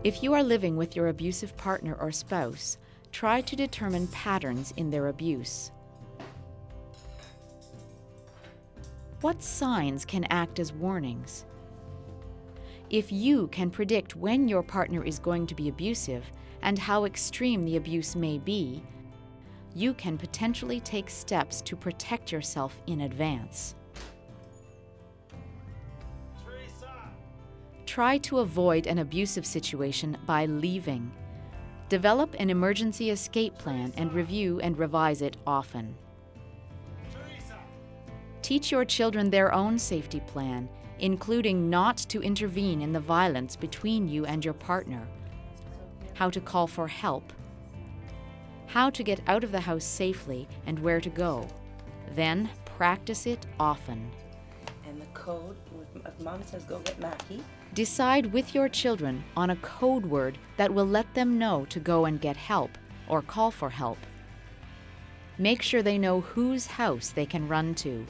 If you are living with your abusive partner or spouse, try to determine patterns in their abuse. What signs can act as warnings? If you can predict when your partner is going to be abusive and how extreme the abuse may be, you can potentially take steps to protect yourself in advance. Try to avoid an abusive situation by leaving. Develop an emergency escape plan and review and revise it often. Teach your children their own safety plan, including not to intervene in the violence between you and your partner, how to call for help, how to get out of the house safely and where to go. Then practice it often. And the code, if Mom says go get Mackie. Decide with your children on a code word that will let them know to go and get help or call for help. Make sure they know whose house they can run to.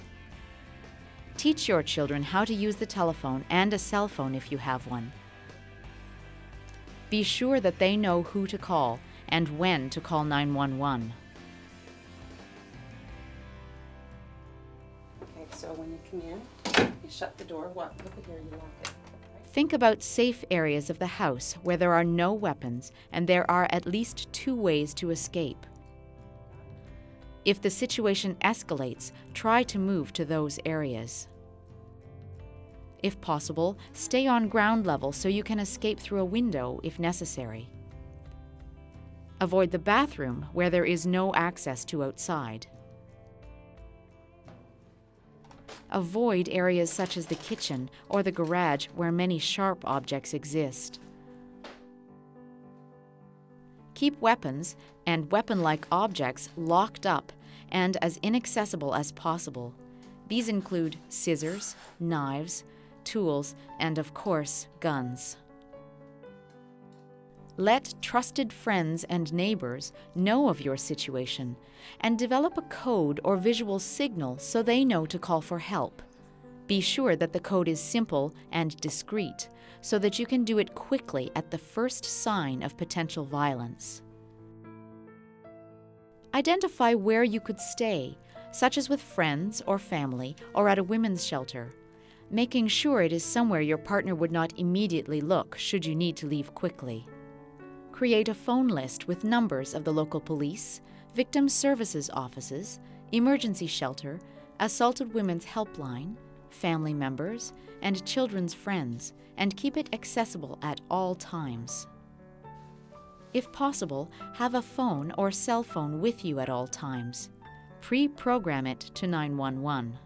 Teach your children how to use the telephone and a cell phone if you have one. Be sure that they know who to call and when to call 911. Okay, so when you come in, you shut the door, look at here, you lock it. Okay. Think about safe areas of the house where there are no weapons and there are at least 2 ways to escape. If the situation escalates, try to move to those areas. If possible, stay on ground level so you can escape through a window if necessary. Avoid the bathroom where there is no access to outside. Avoid areas such as the kitchen or the garage where many sharp objects exist. Keep weapons and weapon-like objects locked up and as inaccessible as possible. These include scissors, knives, tools, and of course, guns. Let trusted friends and neighbors know of your situation and develop a code or visual signal so they know to call for help. Be sure that the code is simple and discreet so that you can do it quickly at the first sign of potential violence. Identify where you could stay, such as with friends or family or at a women's shelter, making sure it is somewhere your partner would not immediately look should you need to leave quickly. Create a phone list with numbers of the local police, victim services offices, emergency shelter, assaulted women's helpline, family members, and children's friends, and keep it accessible at all times. If possible, have a phone or cell phone with you at all times. Pre-program it to 911.